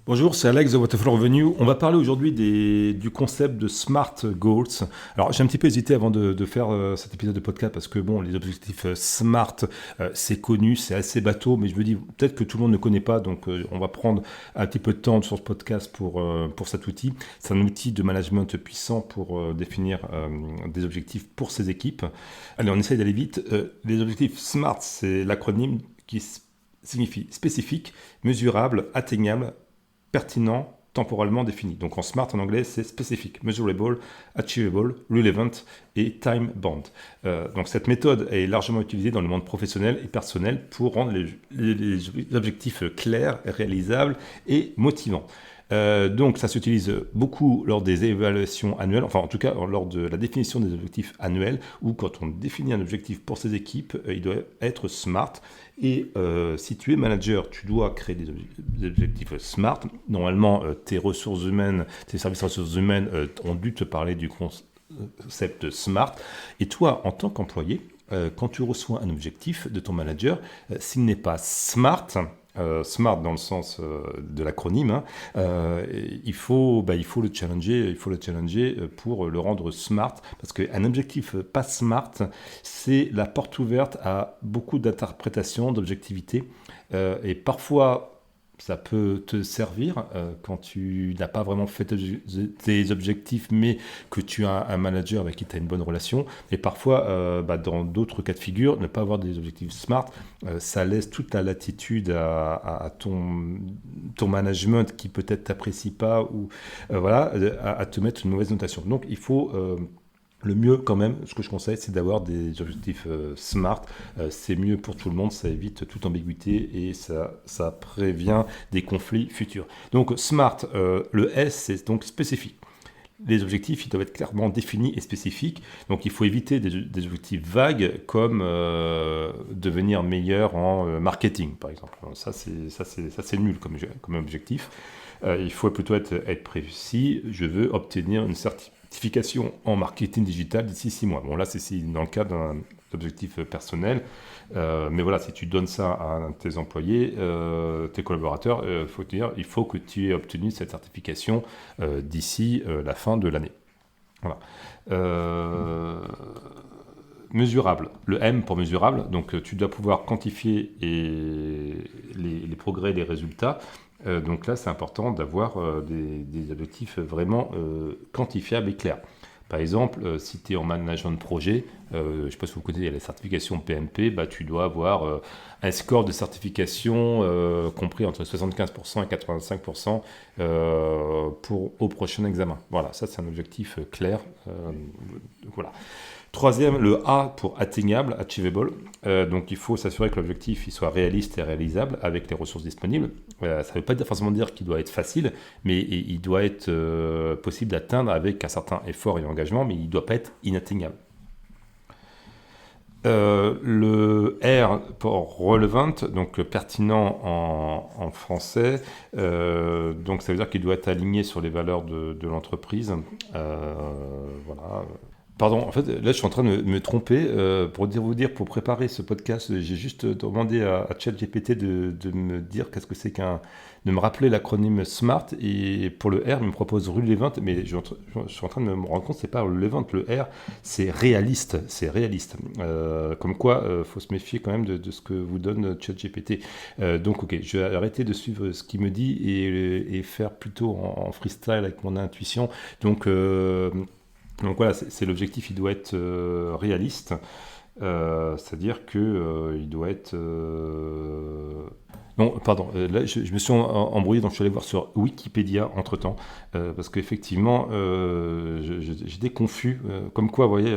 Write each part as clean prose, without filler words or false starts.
Bonjour, c'est Alex de Waterfall Revenue. On va parler aujourd'hui du concept de SMART Goals. Alors, j'ai un petit peu hésité avant de faire cet épisode de podcast parce que, bon, les objectifs SMART, c'est connu, c'est assez bateau, mais je me dis peut-être que tout le monde ne connaît pas, donc on va prendre un petit peu de temps sur ce podcast pour cet outil. C'est un outil de management puissant pour définir des objectifs pour ses équipes. Allez, on essaye d'aller vite. Les objectifs SMART, c'est l'acronyme qui signifie spécifique, mesurable, atteignable, pertinent, temporellement défini. Donc en SMART en anglais, c'est specific, measurable, achievable, relevant et time bound. Donc cette méthode est largement utilisée dans le monde professionnel et personnel pour rendre les objectifs clairs, réalisables et motivants. Donc ça s'utilise beaucoup lors des évaluations annuelles, enfin en tout cas lors de la définition des objectifs annuels, ou quand on définit un objectif pour ses équipes, il doit être SMART. Et si tu es manager, tu dois créer des objectifs SMART. Normalement, tes ressources humaines, tes services ressources humaines ont dû te parler du concept SMART. Et toi, en tant qu'employé, quand tu reçois un objectif de ton manager, s'il n'est pas SMART, SMART dans le sens de l'acronyme, hein, il faut le challenger pour le rendre SMART, parce qu'un objectif pas SMART, c'est la porte ouverte à beaucoup d'interprétations, d'objectivité, et parfois ça peut te servir quand tu n'as pas vraiment fait tes objectifs, mais que tu as un manager avec qui tu as une bonne relation. Et parfois, dans d'autres cas de figure, ne pas avoir des objectifs SMART, ça laisse toute la latitude à ton management qui peut-être t'apprécie pas, ou à te mettre une mauvaise notation. Donc il faut... le mieux quand même, ce que je conseille, c'est d'avoir des objectifs SMART. C'est mieux pour tout le monde, ça évite toute ambiguïté et ça prévient des conflits futurs. Donc SMART, le S, c'est donc spécifique. Les objectifs, ils doivent être clairement définis et spécifiques. Donc il faut éviter des objectifs vagues comme devenir meilleur en marketing, par exemple. Ça, c'est nul comme objectif. Il faut plutôt être précis. Je veux obtenir une certification en marketing digital d'ici 6 mois. Bon, là, c'est dans le cadre d'un objectif personnel. Mais voilà, si tu donnes ça à tes employés, tes collaborateurs, il faut que tu aies obtenu cette certification d'ici la fin de l'année. Voilà. Mesurable, le M pour mesurable, donc tu dois pouvoir quantifier les progrès, les résultats. Donc là, c'est important d'avoir des objectifs vraiment quantifiables et clairs. Par exemple, si tu es en management de projet, je ne sais pas si vous connaissez la certification PMP, tu dois avoir un score de certification compris entre 75% et 85% au prochain examen. Voilà, ça c'est un objectif clair. Voilà. Troisième, le A pour atteignable, achievable. Donc il faut s'assurer que l'objectif il soit réaliste et réalisable avec les ressources disponibles. Ça ne veut pas forcément dire qu'il doit être facile, mais il doit être possible d'atteindre avec un certain effort et engagement, mais il ne doit pas être inatteignable. Le R pour relevant, donc pertinent en français, donc ça veut dire qu'il doit être aligné sur les valeurs de l'entreprise. Voilà. Pardon, en fait, là, je suis en train de me tromper. Pour préparer ce podcast, j'ai juste demandé à ChatGPT de me dire de me rappeler l'acronyme SMART. Et pour le R, il me propose relevant, mais je suis en train de me rendre compte, c'est pas relevant, le R, c'est réaliste. C'est réaliste. Comme quoi, faut se méfier quand même de ce que vous donne ChatGPT. Donc, ok, je vais arrêter de suivre ce qu'il me dit et faire plutôt en freestyle avec mon intuition. Donc voilà, c'est l'objectif, il doit être réaliste, c'est-à-dire que il doit être... Non, pardon, là je me suis embrouillé, donc je suis allé voir sur Wikipédia entre-temps, parce qu'effectivement, j'étais confus, comme quoi, vous voyez,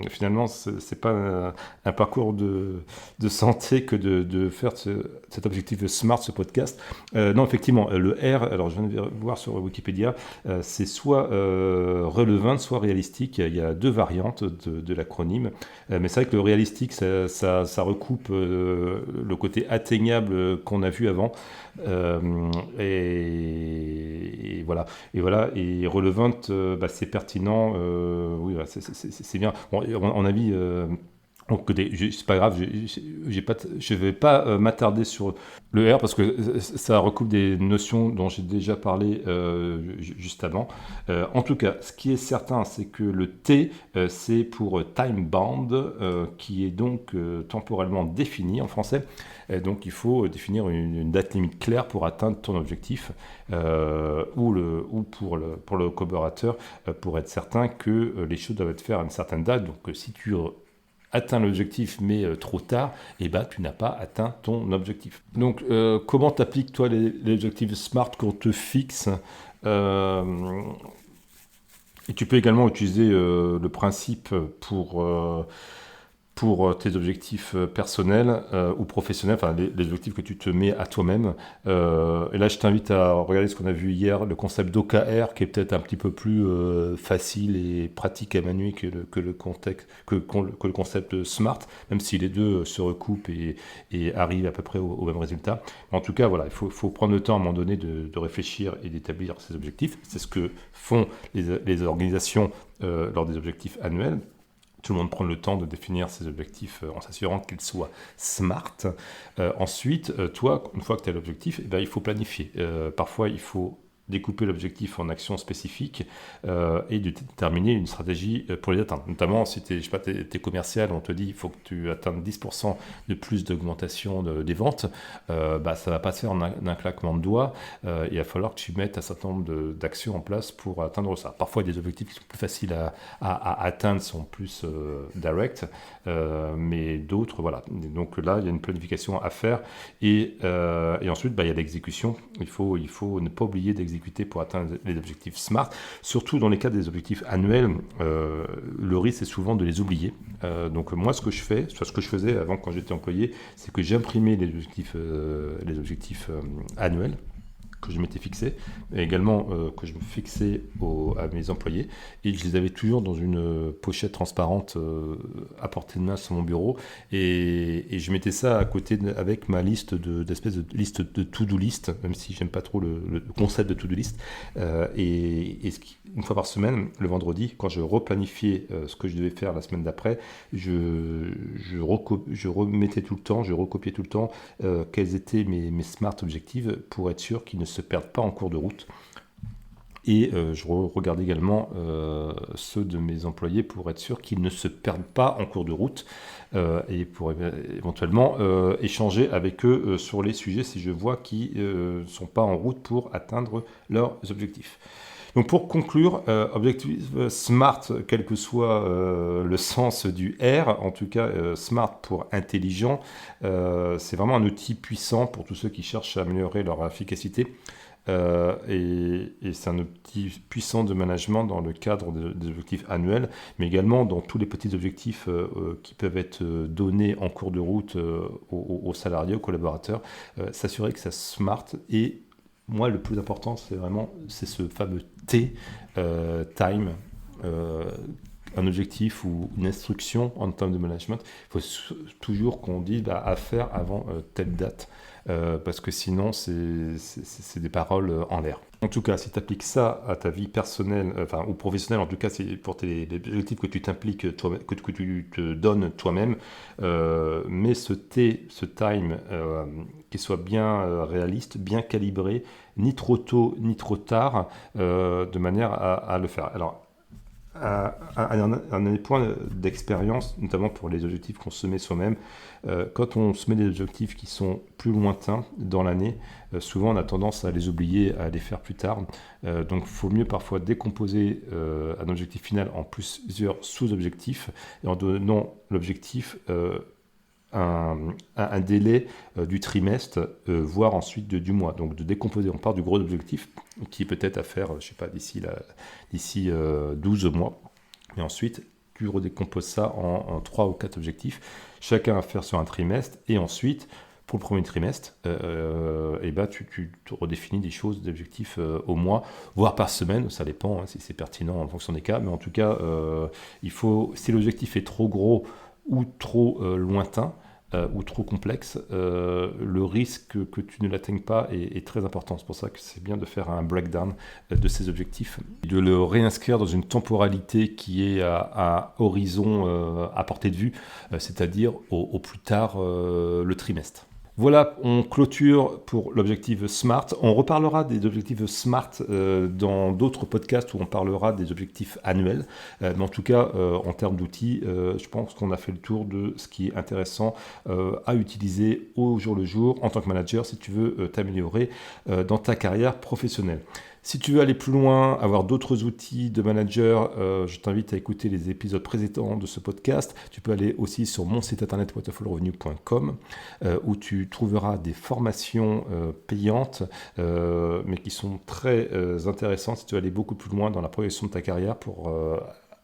finalement, c'est pas un parcours de santé que de faire cet objectif SMART, ce podcast. Non, effectivement, le R, alors je viens de voir sur Wikipédia, c'est soit relevant, soit réalistique. Il y a deux variantes de l'acronyme, mais c'est vrai que le réalistique, ça recoupe le côté atteignable qu'on a vu avant, et voilà. Et relevant, c'est pertinent, oui, c'est bien. Bon, on a mis Donc, c'est pas grave, je vais pas m'attarder sur le R parce que ça recoupe des notions dont j'ai déjà parlé juste avant. En tout cas, ce qui est certain, c'est que le T, c'est pour time bound, qui est donc temporellement défini en français. Donc, il faut définir une date limite claire pour atteindre ton objectif ou pour le collaborateur pour être certain que les choses doivent être faites à une certaine date. Donc, si tu atteint l'objectif mais trop tard, et ben tu n'as pas atteint ton objectif. Donc comment t'appliques toi les objectifs SMART qu'on te fixe et tu peux également utiliser le principe pour tes objectifs personnels ou professionnels, enfin les objectifs que tu te mets à toi-même. Et là, je t'invite à regarder ce qu'on a vu hier, le concept d'OKR, qui est peut-être un petit peu plus facile et pratique à manier que le concept de SMART, même si les deux se recoupent et arrivent à peu près au même résultat. Mais en tout cas, voilà, il faut prendre le temps à un moment donné de réfléchir et d'établir ces objectifs. C'est ce que font les organisations lors des objectifs annuels. Tout le monde prend le temps de définir ses objectifs en s'assurant qu'ils soient smart. Ensuite, toi, une fois que tu as l'objectif, eh ben, il faut planifier. Parfois, il faut découper l'objectif en actions spécifiques et de déterminer une stratégie pour les atteindre. Notamment, si tu es commercial, on te dit qu'il faut que tu atteignes 10% de plus d'augmentation des ventes, bah, ça ne va pas se faire en un claquement de doigts. Il va falloir que tu mettes un certain nombre d'actions en place pour atteindre ça. Parfois, des objectifs qui sont plus faciles à atteindre sont plus direct, mais d'autres, voilà. Donc là, il y a une planification à faire et ensuite, bah, il y a l'exécution. Il faut ne pas oublier d'exécuter pour atteindre les objectifs SMART. Surtout dans les cas des objectifs annuels, le risque c'est souvent de les oublier. Donc moi, ce que je fais, ce que je faisais avant quand j'étais employé, c'est que j'imprimais les objectifs annuels que je m'étais fixé, et également que je me fixais à mes employés, et je les avais toujours dans une pochette transparente à portée de main sur mon bureau, et je mettais ça à côté avec ma liste d'espèces de liste de to-do list, même si j'aime pas trop le concept de to-do list, une fois par semaine, le vendredi, quand je replanifiais ce que je devais faire la semaine d'après, je remettais tout le temps, je recopiais tout le temps quels étaient mes smart objectifs pour être sûr qu'ils ne se perdent pas en cours de route. Et je regarde également ceux de mes employés pour être sûr qu'ils ne se perdent pas en cours de route et pour éventuellement échanger avec eux sur les sujets si je vois qu'ils ne sont pas en route pour atteindre leurs objectifs. Donc pour conclure, objectif SMART, quel que soit le sens du R, en tout cas SMART pour intelligent, c'est vraiment un outil puissant pour tous ceux qui cherchent à améliorer leur efficacité. Et c'est un outil puissant de management dans le cadre des objectifs annuels, mais également dans tous les petits objectifs qui peuvent être donnés en cours de route aux salariés, aux collaborateurs. S'assurer que ça smart et moi, le plus important, c'est ce fameux T, time, un objectif ou une instruction en termes de management. Il faut toujours qu'on dise à faire avant telle date, parce que sinon, c'est des paroles en l'air. En tout cas, si tu appliques ça à ta vie personnelle, ou professionnelle, en tout cas, c'est pour les objectifs que tu t'impliques, que tu te donnes toi-même, mais ce time, qui soit bien réaliste, bien calibré, ni trop tôt, ni trop tard, de manière à le faire. Alors, un point d'expérience, notamment pour les objectifs qu'on se met soi-même, quand on se met des objectifs qui sont plus lointains dans l'année, souvent on a tendance à les oublier, à les faire plus tard. Donc il faut mieux parfois décomposer un objectif final en plusieurs sous-objectifs et en donnant l'objectif un délai du trimestre, voire ensuite du mois. Donc de décomposer, on part du gros objectif qui est peut-être à faire, je sais pas, d'ici 12 mois. Et ensuite, tu redécomposes ça en 3 ou 4 objectifs, chacun à faire sur un trimestre. Et ensuite, pour le premier trimestre, tu redéfinis des choses, des objectifs au mois, voire par semaine, ça dépend si c'est pertinent en fonction des cas. Mais en tout cas, si l'objectif est trop gros ou trop lointain, ou trop complexe, le risque que tu ne l'atteignes pas est très important. C'est pour ça que c'est bien de faire un breakdown de ces objectifs, de le réinscrire dans une temporalité qui est à horizon à portée de vue, c'est-à-dire au plus tard le trimestre. Voilà, on clôture pour l'objectif SMART. On reparlera des objectifs SMART dans d'autres podcasts où on parlera des objectifs annuels. Mais en tout cas, en termes d'outils, je pense qu'on a fait le tour de ce qui est intéressant à utiliser au jour le jour en tant que manager si tu veux t'améliorer dans ta carrière professionnelle. Si tu veux aller plus loin, avoir d'autres outils de manager, je t'invite à écouter les épisodes précédents de ce podcast. Tu peux aller aussi sur mon site internet waterfallrevenue.com où tu trouveras des formations payantes mais qui sont très intéressantes si tu veux aller beaucoup plus loin dans la progression de ta carrière pour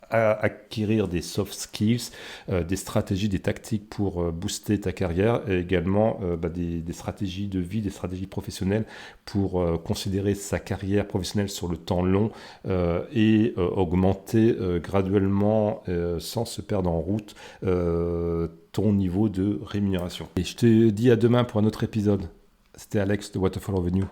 acquérir des soft skills, des stratégies, des tactiques pour booster ta carrière et également des stratégies de vie, des stratégies professionnelles pour considérer sa carrière professionnelle sur le temps long et augmenter graduellement sans se perdre en route ton niveau de rémunération. Et je te dis à demain pour un autre épisode. C'était Alex de Waterfall Revenue.